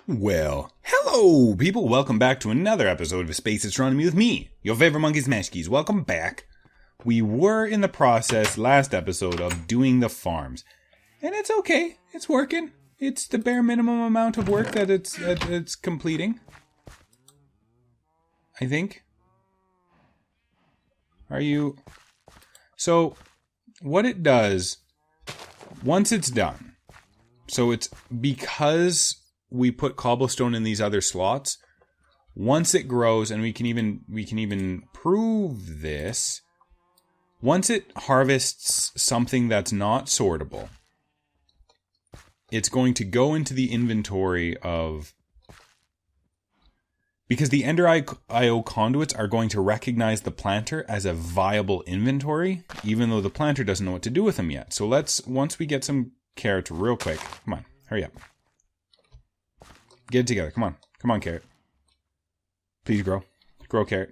Well, hello people, welcome back to another episode of Space Astronomy with me, your favorite monkey Smashkeys. Welcome back. We were in the process last episode of doing the farms, and it's okay, it's working. It's the bare minimum amount of work that it's completing, I think. Are you? So, what it does, once it's done, so it's because we put cobblestone in these other slots. Once it grows, and we can even prove this. Once it harvests something that's not sortable, it's going to go into the inventory of, because the Ender IO conduits are going to recognize the planter as a viable inventory, even though the planter doesn't know what to do with them yet. So once we get some carrots real quick, come on, hurry up. Get it together. Come on. Come on, carrot. Please grow. Grow, carrot.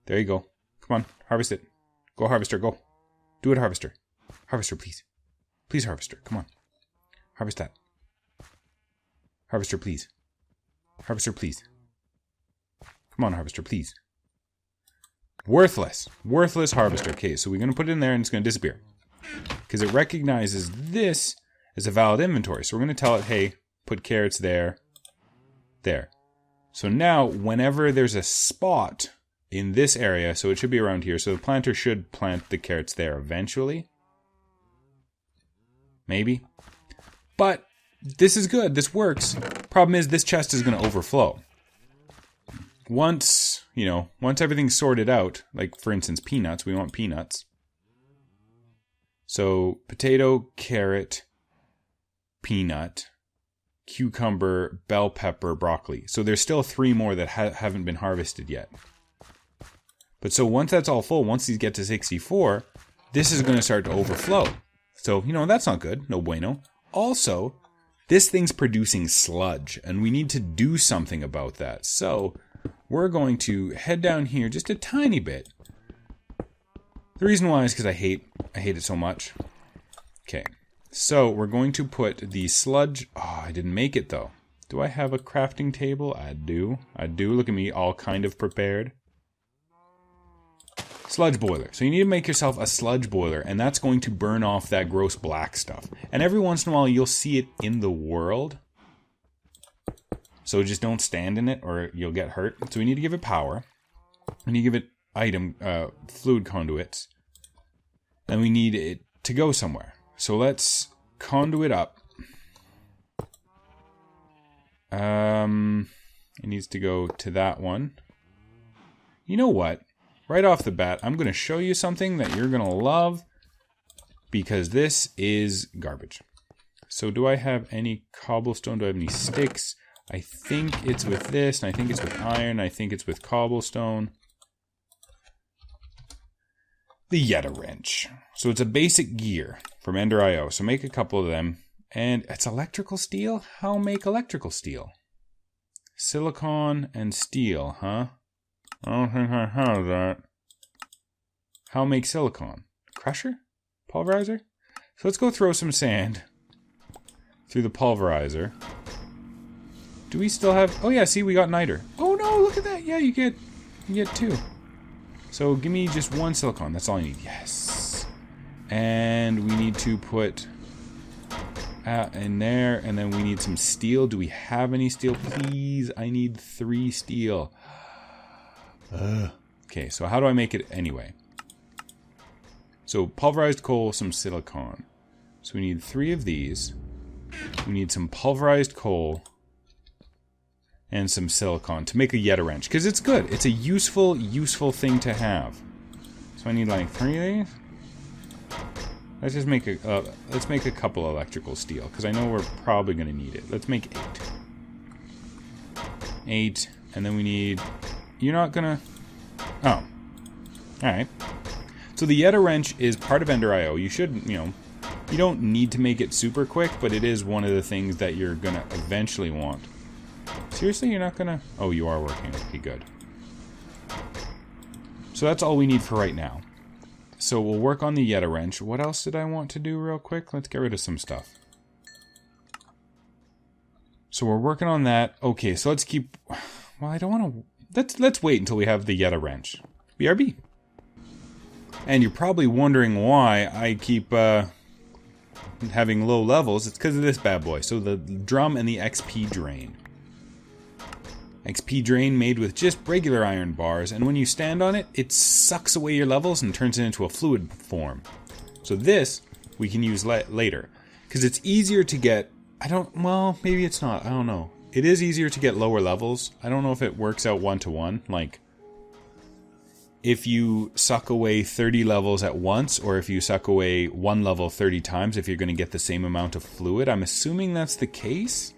There you go. Come on. Harvest it. Go, harvester. Go. Do it, harvester. Harvester, please. Please, harvester. Come on. Harvest that. Harvester, please. Harvester, please. Come on, harvester, please. Worthless. Worthless harvester. Okay, so we're going to put it in there and it's going to disappear. Because it recognizes this as a valid inventory. So we're going to tell it, hey, put carrots there, there. So now, whenever there's a spot in this area, so it should be around here, so the planter should plant the carrots there eventually. Maybe. But this is good, this works. Problem is, this chest is going to overflow. Once everything's sorted out, like for instance peanuts, we want peanuts. So, potato, carrot, peanut, cucumber, bell pepper, broccoli. So there's still 3 more that haven't been harvested yet. But so once that's all full, once these get to 64, this is going to start to overflow. So, that's not good. No bueno. Also, this thing's producing sludge, and we need to do something about that. So we're going to head down here just a tiny bit. The reason why is because I hate it so much. Okay. So, we're going to put the sludge... Oh, I didn't make it, though. Do I have a crafting table? I do. Look at me, all kind of prepared. Sludge boiler. So, you need to make yourself a sludge boiler, and that's going to burn off that gross black stuff. And every once in a while, you'll see it in the world. So, just don't stand in it, or you'll get hurt. So, we need to give it power. We need to give it fluid conduits. And we need it to go somewhere. So let's conduit up. It needs to go to that one. You know what? Right off the bat, I'm going to show you something that you're going to love, because this is garbage. So do I have any cobblestone? Do I have any sticks? I think it's with this, and I think it's with iron, I think it's with cobblestone. The Yeta wrench. So it's a basic gear from Ender IO. So make a couple of them. And it's electrical steel? How make electrical steel? Silicon and steel, huh? I don't think I have that. How make silicon? Crusher? Pulverizer? So let's go throw some sand through the pulverizer. Do we still have... Oh yeah, see, we got niter. Oh no, look at that. Yeah, you get 2. So give me just 1 silicon. That's all I need. Yes. And we need to put in there. And then we need some steel. Do we have any steel? Please. I need 3 steel. Okay, so how do I make it anyway? So pulverized coal, some silicon. So we need 3 of these. We need some pulverized coal. And some silicon to make a Yeta wrench, because it's good. It's a useful thing to have. So I need like 3 of these. Let's just make a couple electrical steel, because I know we're probably going to need it. Let's make 8, and then we need. You're not gonna. Oh, all right. So the Yeta wrench is part of Ender IO. You should, you don't need to make it super quick, but it is one of the things that you're gonna eventually want. Seriously, you're not gonna... Oh, you are working. Okay, good. So that's all we need for right now. So we'll work on the Yeta wrench. What else did I want to do real quick? Let's get rid of some stuff. So we're working on that. Okay, so let's keep... Well, I don't want to... Let's wait until we have the Yeta wrench. BRB. And you're probably wondering why I keep having low levels. It's because of this bad boy. So the drum and the XP drain. XP drain made with just regular iron bars, and when you stand on it, it sucks away your levels and turns it into a fluid form. So this we can use later. Because it's easier to get... well, maybe it's not. I don't know. It is easier to get lower levels. I don't know if it works out one-to-one. Like, if you suck away 30 levels at once, or if you suck away one level 30 times, if you're going to get the same amount of fluid. I'm assuming that's the case.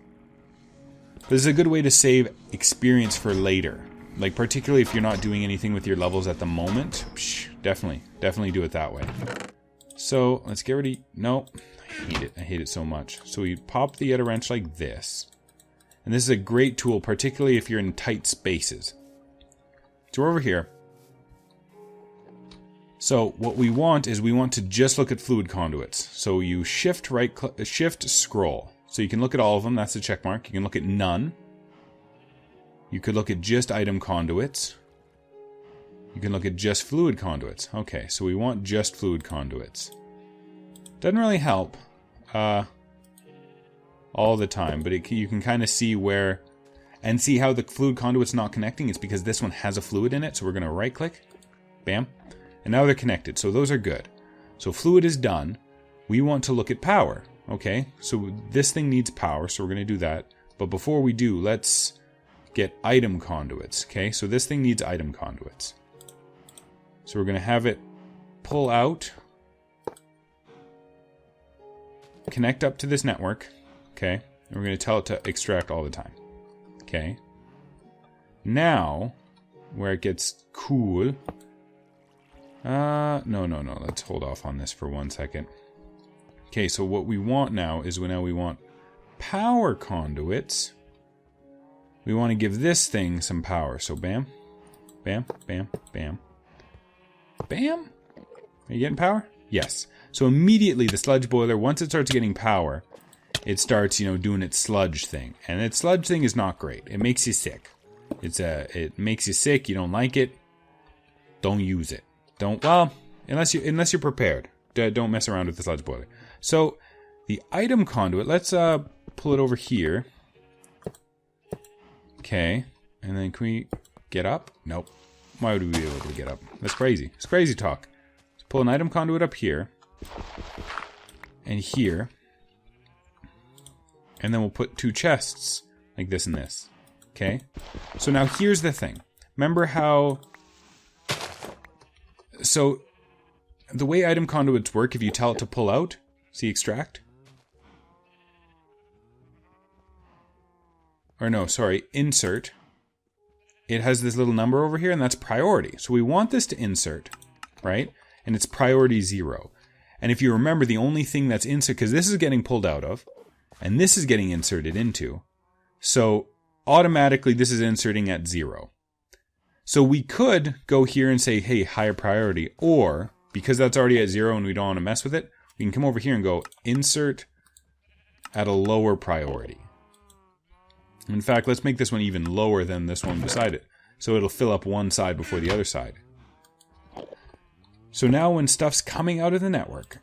This is a good way to save experience for later. Like, particularly if you're not doing anything with your levels at the moment. Definitely do it that way. So, let's get ready. No, I hate it. I hate it so much. So we pop the Yeta wrench like this. And this is a great tool, particularly if you're in tight spaces. So we're over here. So what we want is we want to just look at fluid conduits. So you shift scroll. So you can look at all of them. That's the check mark. You can look at none. You could look at just item conduits. You can look at just fluid conduits. Okay, so we want just fluid conduits. Doesn't really help all the time, but you can kind of see where... And see how the fluid conduit's not connecting? It's because this one has a fluid in it. So we're going to right click. Bam. And now they're connected. So those are good. So fluid is done. We want to look at power. Okay, so this thing needs power, so we're going to do that. But before we do, let's get item conduits. Okay, so this thing needs item conduits. So we're going to have it pull out, connect up to this network. Okay, and we're going to tell it to extract all the time. Okay. Now, where it gets cool. No. Let's hold off on this for 1 second. Okay, so what we want now is we want power conduits. We want to give this thing some power. So bam, bam, bam, bam, bam. Are you getting power? Yes. So immediately the sludge boiler, once it starts getting power, it starts, doing its sludge thing. And its sludge thing is not great. It makes you sick. It makes you sick. You don't like it. Don't use it. Unless you're prepared. Don't mess around with the sludge boiler. So the item conduit, let's pull it over here. Okay. And then can we get up? Nope. Why would we be able to get up? That's crazy. It's crazy talk. Let's pull an item conduit up here. And here. And then we'll put 2 chests. Like this and this. Okay. So now here's the thing. Remember how... So... The way item conduits work, if you tell it to pull out, see extract? Or no, sorry, insert. It has this little number over here, and that's priority. So we want this to insert, right? And it's priority 0. And if you remember, the only thing that's insert, because this is getting pulled out of, and this is getting inserted into, so automatically this is inserting at 0. So we could go here and say, hey, higher priority, or... Because that's already at 0 and we don't want to mess with it, we can come over here and go insert at a lower priority. In fact, let's make this one even lower than this one beside it. So it'll fill up one side before the other side. So now when stuff's coming out of the network,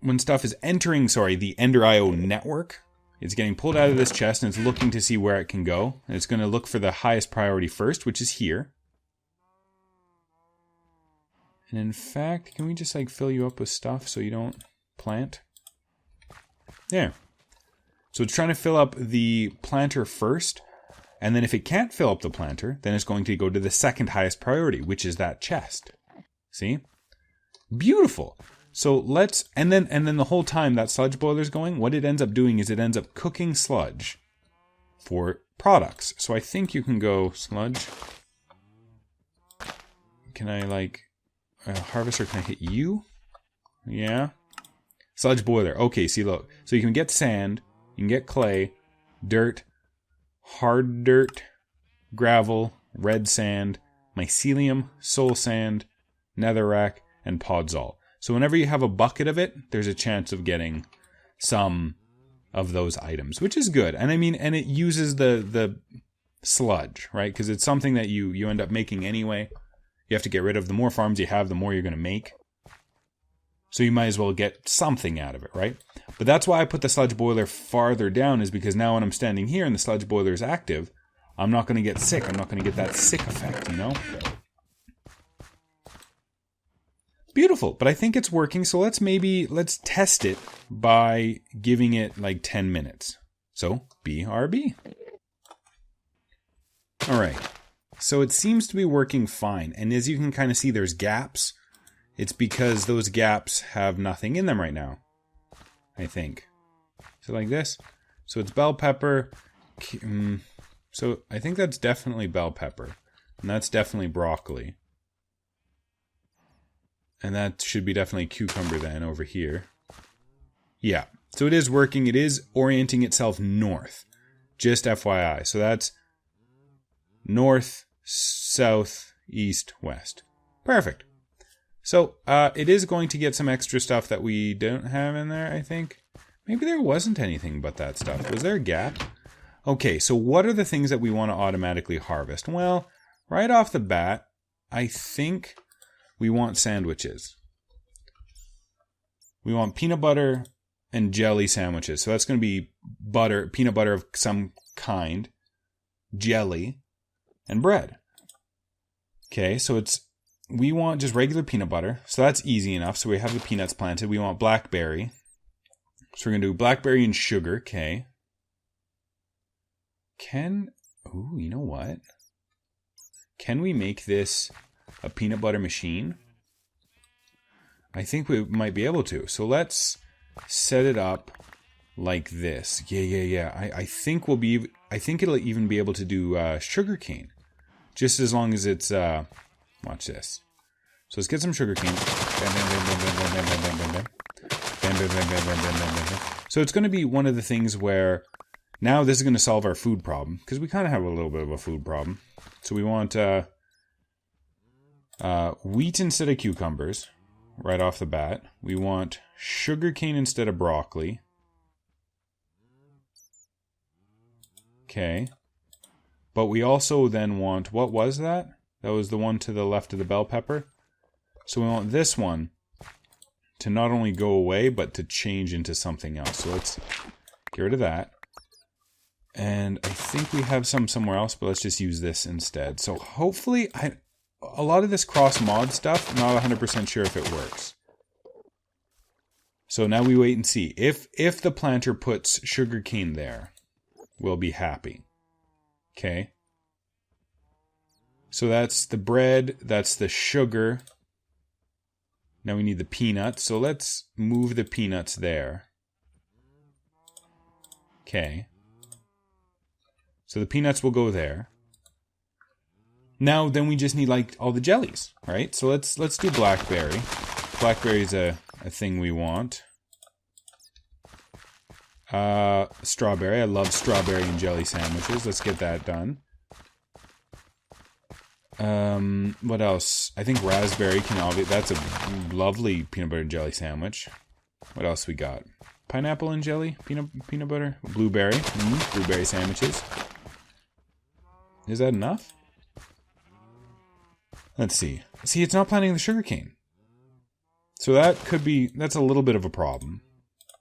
when stuff is entering, the Ender.io network, it's getting pulled out of this chest and it's looking to see where it can go. And it's going to look for the highest priority first, which is here. And in fact, can we just fill you up with stuff so you don't plant? There. So it's trying to fill up the planter first, and then if it can't fill up the planter, then it's going to go to the second highest priority, which is that chest. See? Beautiful. So let's, and then the whole time that sludge boiler's going, what it ends up doing is it ends up cooking sludge for products. So I think you can go sludge. Can I harvester, can I hit you? Yeah. Sludge boiler. Okay, see, look. So you can get sand, you can get clay, dirt, hard dirt, gravel, red sand, mycelium, soul sand, netherrack, and podzol. So whenever you have a bucket of it, there's a chance of getting some of those items, which is good. And I mean, and it uses the sludge, right? Because it's something that you end up making anyway. You have to get rid of. The more farms you have, the more you're going to make. So you might as well get something out of it, right? But that's why I put the sludge boiler farther down, is because now when I'm standing here and the sludge boiler is active, I'm not going to get sick. I'm not going to get that sick effect, you know? Beautiful, but I think it's working, so let's test it by giving it like 10 minutes. So, BRB. Alright, so it seems to be working fine, and as you can kind of see, there's gaps. It's because those gaps have nothing in them right now, I think. So like this. So it's bell pepper. So I think that's definitely bell pepper, and that's definitely broccoli. And that should be definitely cucumber then over here. Yeah, so it is working. It is orienting itself north. Just FYI. So that's north, south, east, west. Perfect. So it is going to get some extra stuff that we don't have in there, I think. Maybe there wasn't anything but that stuff. Was there a gap? Okay, so what are the things that we want to automatically harvest? Well, right off the bat, I think we want sandwiches. We want peanut butter and jelly sandwiches. So that's going to be butter, peanut butter of some kind, jelly, and bread. Okay, so we want just regular peanut butter. So that's easy enough. So we have the peanuts planted. We want blackberry. So we're going to do blackberry and sugar. Okay. Ooh, you know what? Can we make this a peanut butter machine? I think we might be able to. So let's set it up like this. Yeah. I think I think it'll even be able to do sugar cane. Just as long as it's watch this. So let's get some sugar cane. So it's going to be one of the things where now this is going to solve our food problem, because we kind of have a little bit of a food problem. So we want wheat instead of cucumbers right off the bat. We want sugarcane instead of broccoli. Okay. But we also then want, what was that? That was the one to the left of the bell pepper. So we want this one to not only go away, but to change into something else. So let's get rid of that. And I think we have some somewhere else, but let's just use this instead. So hopefully, a lot of this cross-mod stuff, I'm not 100% sure if it works. So now we wait and see. If the planter puts sugarcane there, we'll be happy. Okay. So that's the bread, that's the sugar. Now we need the peanuts, so let's move the peanuts there. Okay. So the peanuts will go there. Now then we just need like all the jellies, right? So let's do blackberry. Blackberry is a thing we want. Strawberry. I love strawberry and jelly sandwiches. Let's get that done. What else? I think raspberry can that's a lovely peanut butter and jelly sandwich. What else we got? Pineapple and jelly? Peanut butter? Blueberry. Blueberry sandwiches. Is that enough? Let's see. See, it's not planting the sugarcane. So that's a little bit of a problem.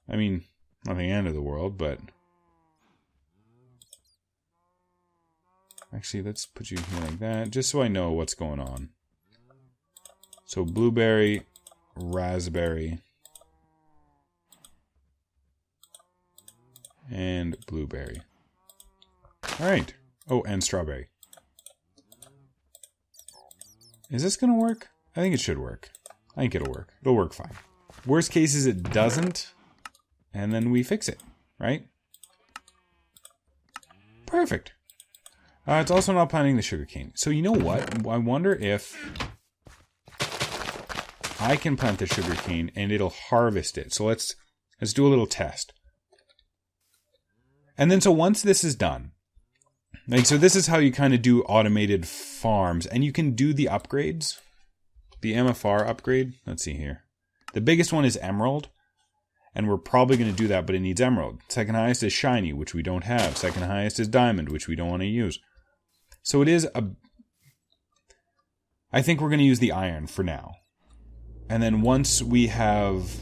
I mean, not the end of the world, but actually, let's put you here like that, just so I know what's going on. So blueberry, raspberry, and blueberry. All right. Oh, and strawberry. Is this going to work? I think it should work. I think it'll work. It'll work fine. Worst case is it doesn't, and then we fix it, right? Perfect. It's also not planting the sugarcane. So you know what? I wonder if I can plant the sugarcane and it'll harvest it. So let's do a little test. And then so once this is done, like, so this is how you kind of do automated farms, and you can do the upgrades. The MFR upgrade. Let's see here. The biggest one is Emerald. And we're probably going to do that, but it needs emerald. Second highest is shiny, which we don't have. Second highest is diamond, which we don't want to use. So it is a... I think we're going to use the iron for now. And then once we have...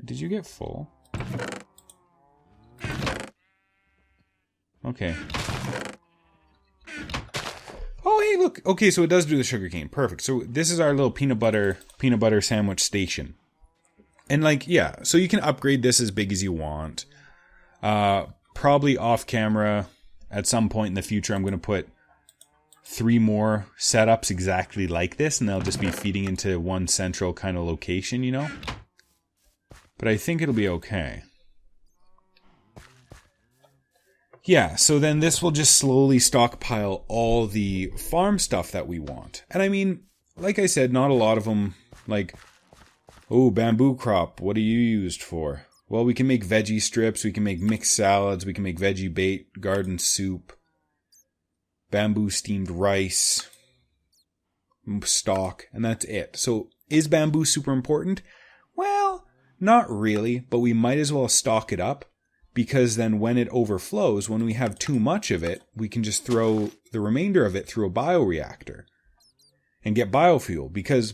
Did you get full? Okay. Oh, hey, look. Okay, so it does do the sugarcane. Perfect. So this is our little peanut butter sandwich station. And like, yeah, so you can upgrade this as big as you want. Probably off camera at some point in the future, I'm going to put 3 more setups exactly like this, and they'll just be feeding into one central kind of location, you know? But I think it'll be okay. Yeah, so then this will just slowly stockpile all the farm stuff that we want. And I mean, like I said, not a lot of them, like... Oh, bamboo crop, what are you used for? Well, we can make veggie strips, we can make mixed salads, we can make veggie bait, garden soup, bamboo steamed rice, stock, and that's it. So, is bamboo super important? Well, not really, but we might as well stock it up, because then when it overflows, when we have too much of it, we can just throw the remainder of it through a bioreactor and get biofuel, because...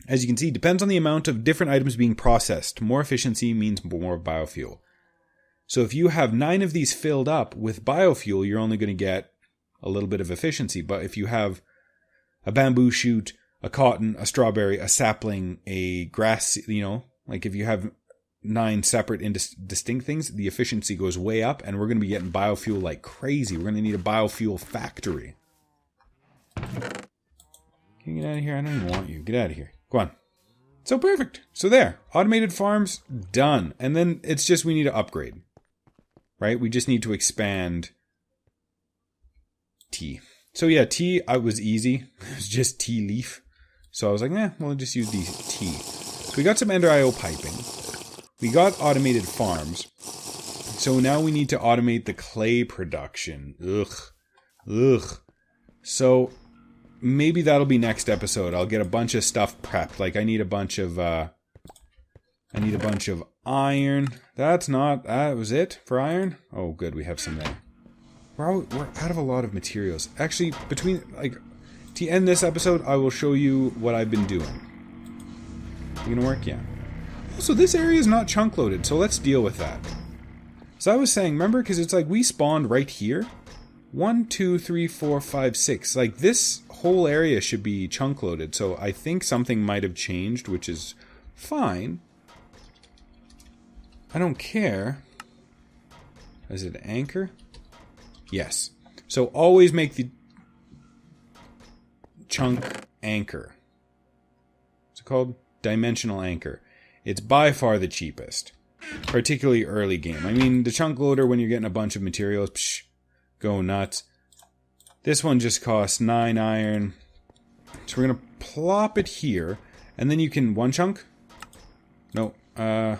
As you can see, depends on the amount of different items being processed. More efficiency means more biofuel. So if you have 9 of these filled up with biofuel, you're only going to get a little bit of efficiency. But if you have a bamboo shoot, a cotton, a strawberry, a sapling, a grass, you know, like if you have 9 separate and distinct things, the efficiency goes way up, and we're going to be getting biofuel like crazy. We're going to need a biofuel factory. Can you get out of here? I don't even want you. Get out of here. Go on. So perfect. So there. Automated farms, done. And then it's just we need to upgrade. Right? We just need to expand tea. So yeah, tea was easy. It was just tea leaf. So I was like, we'll just use the tea. So we got some Ender IO piping. We got automated farms. So now we need to automate the clay production. Ugh. So... maybe that'll be next episode. I'll get a bunch of stuff prepped. Like I need a bunch of iron. That was it for iron? Oh good, we have some there. We're out of a lot of materials. Actually, to end this episode, I will show you what I've been doing. You gonna work? Yeah. So this area is not chunk loaded, so let's deal with that. So I was saying, remember, because it's like we spawned right here. 1, 2, 3, 4, 5, 6. Like this whole area should be chunk loaded. So I think something might have changed, which is fine. I don't care. Is it anchor? Yes. So always make the chunk anchor. What's it called? Dimensional anchor. It's by far the cheapest. Particularly early game. I mean, the chunk loader when you're getting a bunch of materials, psh, go nuts. This one just costs 9 iron. So we're going to plop it here. And then you can... 1 chunk? No. 9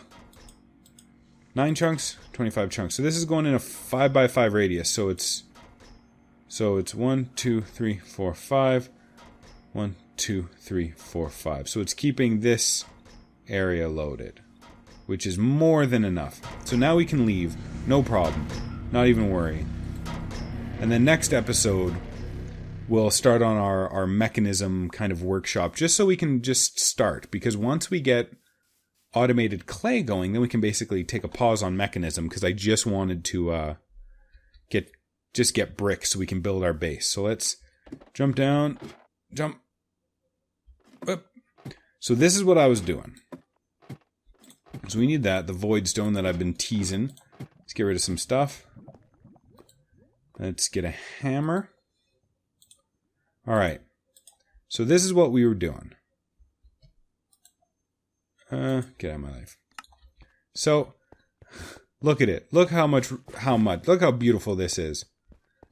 chunks? 25 chunks. So this is going in a 5x5 radius. So it's 1, 2, 3, 4, 5. 1, 2, 3, 4, 5. So it's keeping this area loaded. Which is more than enough. So now we can leave. No problem. Not even worry. And then next episode, we'll start on our mechanism kind of workshop, just so we can just start. Because once we get automated clay going, then we can basically take a pause on mechanism, because I just wanted to get bricks so we can build our base. So let's jump down, jump up. So this is what I was doing. So we need that, the void stone that I've been teasing. Let's get rid of some stuff. Let's get a hammer. Alright. So this is what we were doing. Get out of my life. So, look at it. Look how much, look how beautiful this is.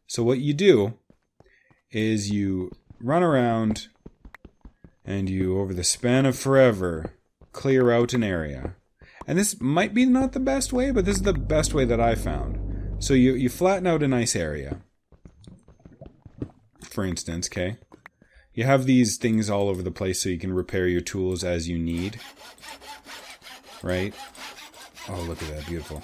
So what you do is you run around and you, over the span of forever, clear out an area. And this might be not the best way, but this is the best way that I found. So you flatten out a nice area, for instance, okay? You have these things all over the place so you can repair your tools as you need. right? Oh, look at that, beautiful.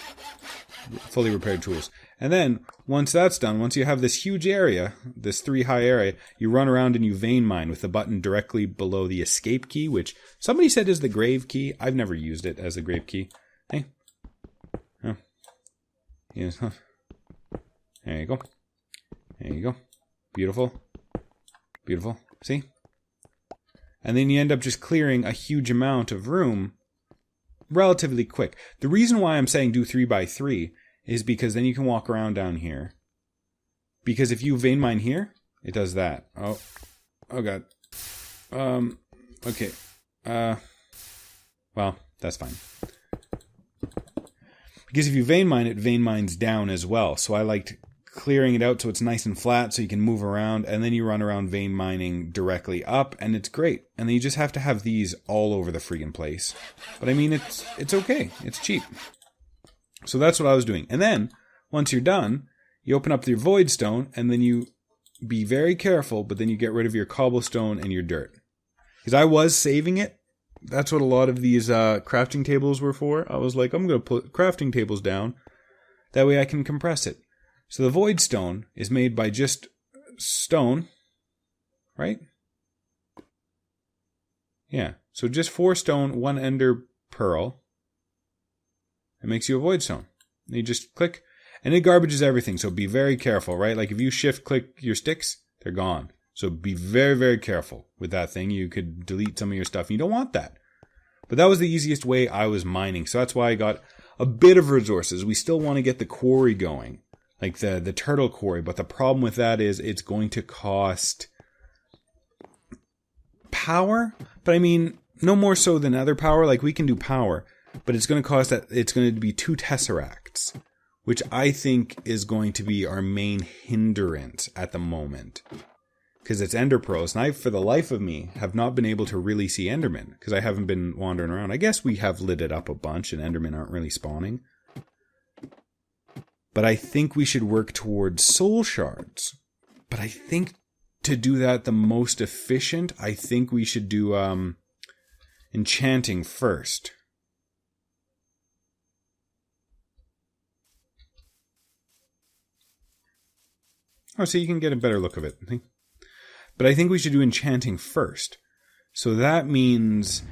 Fully repaired tools. And then, once that's done, once you have this huge area, this 3 high area, you run around and you vein mine with the button directly below the escape key, which somebody said is the grave key. I've never used it as the grave key. Hey. Oh. Yes. Huh. There you go. There you go. Beautiful. Beautiful. See? And then you end up just clearing a huge amount of room relatively quick. The reason why I'm saying do 3 by 3 is because then you can walk around down here. Because if you vein mine here, it does that. Oh god. Okay. Well, that's fine. Because if you vein mine, it vein mines down as well. So I liked clearing it out so it's nice and flat so you can move around, and then you run around vein mining directly up, and it's great. And then you just have to have these all over the friggin' place. But I mean, it's okay. It's cheap. So that's what I was doing. And then, once you're done, you open up your void stone, and then you be very careful, but then you get rid of your cobblestone and your dirt. Because I was saving it. That's what a lot of these crafting tables were for. I was like, I'm going to put crafting tables down. That way I can compress it. So the void stone is made by just stone, right? Yeah, so just 4 stone, 1 ender pearl. It makes you a void stone. And you just click, and it garbages everything, so be very careful, right? Like if you shift click your sticks, they're gone. So be very, very careful with that thing. You could delete some of your stuff, and you don't want that. But that was the easiest way I was mining, so that's why I got a bit of resources. We still want to get the quarry going. Like the turtle quarry, but the problem with that is it's going to cost power. But I mean, no more so than other power. Like we can do power, but it's going to cost that. It's going to be 2 tesseracts, which I think is going to be our main hindrance at the moment, because it's ender pearls, and I, for the life of me, have not been able to really see endermen because I haven't been wandering around. I guess we have lit it up a bunch, and endermen aren't really spawning. But I think we should work towards soul shards. But I think to do that the most efficient, I think we should do enchanting first. Oh, so you can get a better look of it, I think. But I think we should do enchanting first. So that means,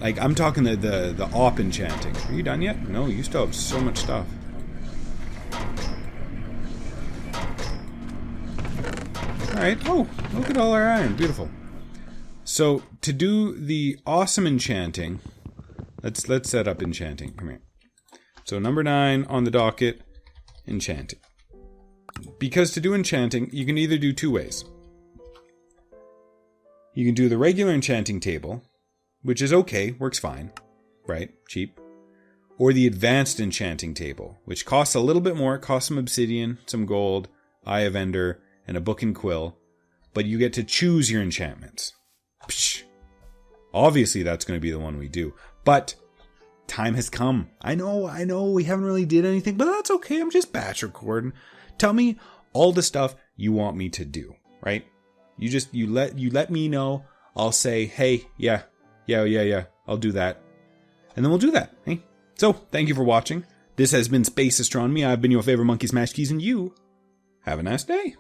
like, I'm talking the op enchanting. Are you done yet? No, you still have so much stuff. Alright, oh, look at all our iron, beautiful. So, to do the awesome enchanting, let's set up enchanting, come here. So number 9 on the docket, enchanting. Because to do enchanting, you can either do 2 ways. You can do the regular enchanting table, which is okay, works fine, right, cheap. Or the advanced enchanting table, which costs a little bit more, it costs some obsidian, some gold, eye of ender, and a book and quill, but you get to choose your enchantments. Psh. Obviously that's going to be the one we do, but time has come. I know, we haven't really did anything, but that's okay, I'm just batch recording. Tell me all the stuff you want me to do, right? You let me know, I'll say, hey, yeah, I'll do that. And then we'll do that, hey? So, thank you for watching. This has been Space Astronomy. I've been your favorite monkey, Smash Keys, and you have a nice day.